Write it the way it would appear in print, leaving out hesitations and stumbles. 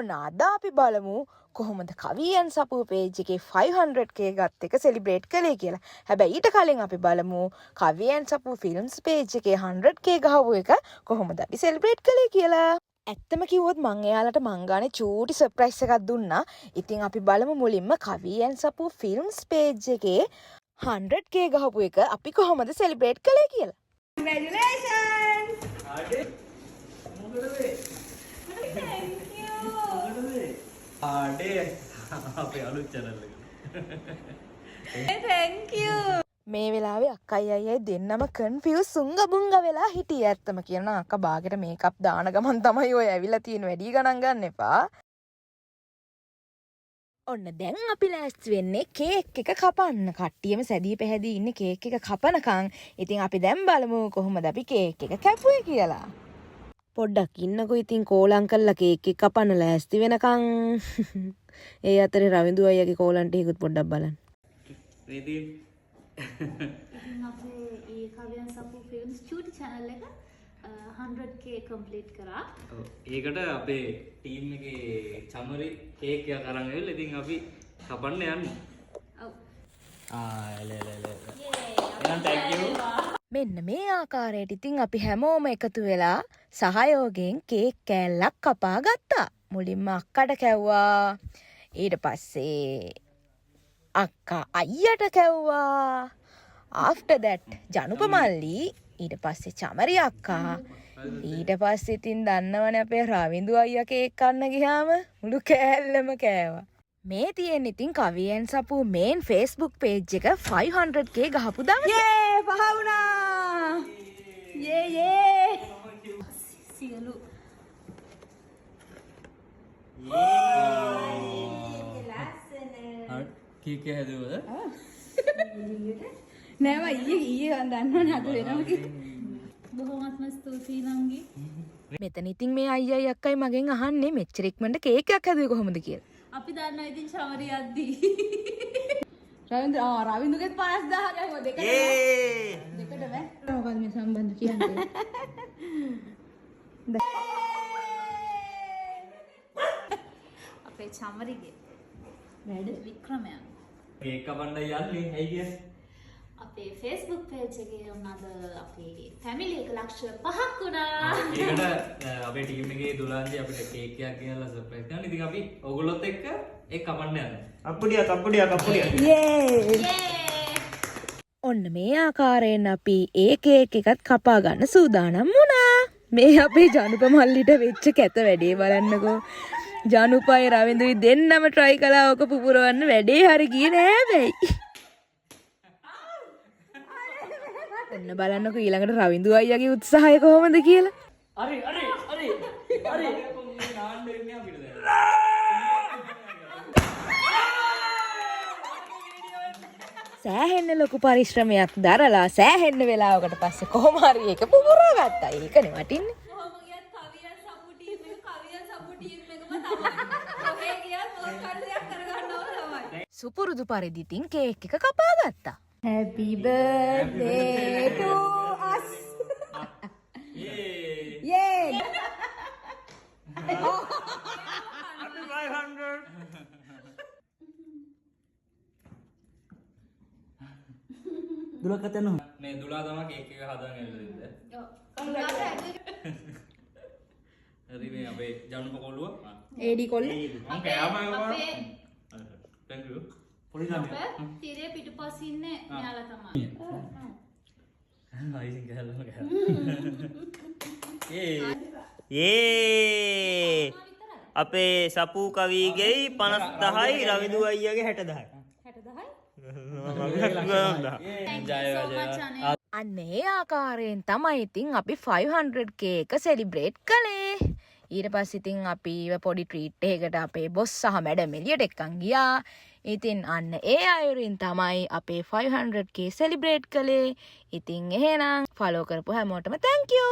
ඔන්න අද අපි බලමු කොහොමද කවියන් සපුව page එකේ 500k ගත් එක සෙලිබ්‍රේට් කළේ කියලා. හැබැයි ඊට කලින් අපි බලමු කවියන් සපුව ෆිල්ම්ස් page එකේ 100k ගහපු එක කොහොමද අපි සෙලිබ්‍රේට් කළේ කියලා. ඇත්තම කිව්වොත් මං එයාලට මං ගානේ චූටි සර්ප්‍රයිස් එකක් දුන්නා. ඉතින් අපි බලමු මුලින්ම කවියන් සපුව ෆිල්ම්ස් page එකේ 100k ගහපු එක අපි කොහොමද සෙලිබ්‍රේට් කළේ කියලා. Congratulations! අපේ අලුත් channel එක. Thank you. මේ වෙලාවේ අක්කයි අයියයි දෙන්නම කන්ෆියුස් සුංගබුංග වෙලා හිටියේ. ඇත්තම කියනවා අක්කා බාගෙට මේකප් දාන ගමන් තමයි ඔය ඇවිල්ලා තියෙන වැඩි ගණන් ගන්න එපා. ඔන්න දැන් අපි ලෑස්ති වෙන්නේ කේක් එක කපන්න. කට්ටියම සැදී පැහැදී ඉන්නේ කේක් එක කපනකම්. ඉතින් අපි දැන් බලමු කොහොමද අපි කේක් එක කැපුවේ කියලා. පොඩ්ඩක් ඉන්නකෝ ඉතින් කෝලම් කරලා කේක් එක කපන්න ලෑස්ති වෙනකම්. ඒ අතරේ රවිඳු අයියාගේ කෝලම් ටිකකුත් පොඩ්ඩක් බලන්න. නේදී ඉතින් අපේ ඒ කවියන් සපු ෆිල්ම්ස් චූටි channel එක 100k complete කරා. ඔව් ඒකට අපේ ටීම් එකේ චමරි කේක් එකක් අරන් ඇවිල්ලා ඉතින් අපි කපන්න යන්නේ. ඔව්. එහෙනම් thank you. මෙන්න මේ ආකාරයට ඉතින් අපි හැමෝම එකතු වෙලා සහයෝගයෙන් කේක් කෑල්ලක් කපා ගත්තා. මුලින්ම අක්කට කැව්වා. ඊට පස්සේ අක්කා අයියට කැව්වා. after that ජනුප මල්ලි ඊට පස්සේ චමරි අක්කා ඊට පස්සේ ඉතින් දන්නවනේ අපේ රවිඳු අයියා කේක් කන්න ගියාම මුළු කෑල්ලම කෑවා. මේ තියෙන ඉතින් කවියන් සපු මේන් Facebook page එක 500k ගහපු දවස. Yay! පහ වුණා! Yay! සියලු කේක් එක හැදුවද? නෑ ඊයේ දන්නවනේ අද වෙනවා කියලා. බොහොමත්ම ස්තුතියි නංගි. මෙතන ඉතින් මේ අයියයි අක්කයි මගෙන් අහන්නේ මෙච්චර ඉක්මනට කේක් එකක් හැදුවේ කොහොමද කියලා. අපි දන්නවා ඉතින් ශවරි යද්දී. රවින්දුගෙත් 5000 ගහුවා දෙකට. දෙකට බෑ. මොකද මේ සම්බන්ධ කියන්නේ? අපේ චමරිගේ වැඩ වික්‍රමයන්. කේක් කපන්න යන්නේ ඇයි කියන්නේ? අපේ Facebook page එකේ උනද අපේ family එක ලක්ෂ 5ක් වුණා. ඒකට අපේ ටීම් එකේ දුලාන්ජි අපිට කේක් එකක් ගෙනල්ලා සර්ප්‍රයිස් කරනවා. ඉතින් අපි ඔයගොල්ලොත් එක්ක ඒක කපන්න යනවා. අප්පුඩියා. Yay! ඔන්න මේ ආකාරයෙන් අපි ඒ කේක් එකත් කපා ගන්න සූදානම් වුණා. මේ අපේ ජනුප මල්ලිට වෙච්ච කැත වැඩේ බලන්නකෝ. ජනුපයි රවිඳුයි දෙන්නම try කළා ඔක පුපුරවන්න වැඩේ හරි ගියේ නෑ හැබැයි. ඔන්න බලන්නකෝ ඊළඟට රවිඳු අයියාගේ උත්සාහය කොහොමද කියලා. හරි නාන්න වෙන්නේ අපිට දැන්. සෑහෙන්න ලොකු පරිශ්‍රමයක් දරලා සෑහෙන්න වෙලාවකට පස්සේ කොහොම හරි ඒක පුපුරා ගත්තා. ඒකනේ වටින්නේ. කොහොම ගියත් කවියන් සපු ටීම් එකම තමයි. කොහේ ගියත් මොකක් හරි දෙයක් කරගන්නව තමයි. සුපුරුදු පරිදි තින් කේක් එක කපා ගත්තා. Happy birthday to us. Yay! Happy 500. දුලා කතන මේ දුලා තමයි කේක් එක හදාගෙන ඉන්නේ. හරි මේ අපේ ජනුප කොළුව. AD කොල්ල. මම කෑම thank you. පොඩි ළමයා. තිරේ පිටුපස්සේ ඉන්නේ මෙයාලා තමයි. අයිසින් ගහලා ඒ අපේ සපු කවිගේ 50,000යි රවිදු අයියාගේ 60,000යි. 60,000යි. අන්න ඒ ආකාරයෙන් තමයි ඉතින් අපි 500k එක සෙලිබ්‍රේට් කළේ. ඊට පස්සේ ඉතින් අපි පොඩි ට්‍රීට් එකකට අපේ බොස් සහ මැඩම් එළියට එක්කන් ගියා. ඉතින් අන්න ඒ අයුරින් තමයි අපේ 500k සෙලිබ්‍රේට් කළේ. ඉතින් එහෙනම් ෆලෝ කරපු හැමෝටම thank you.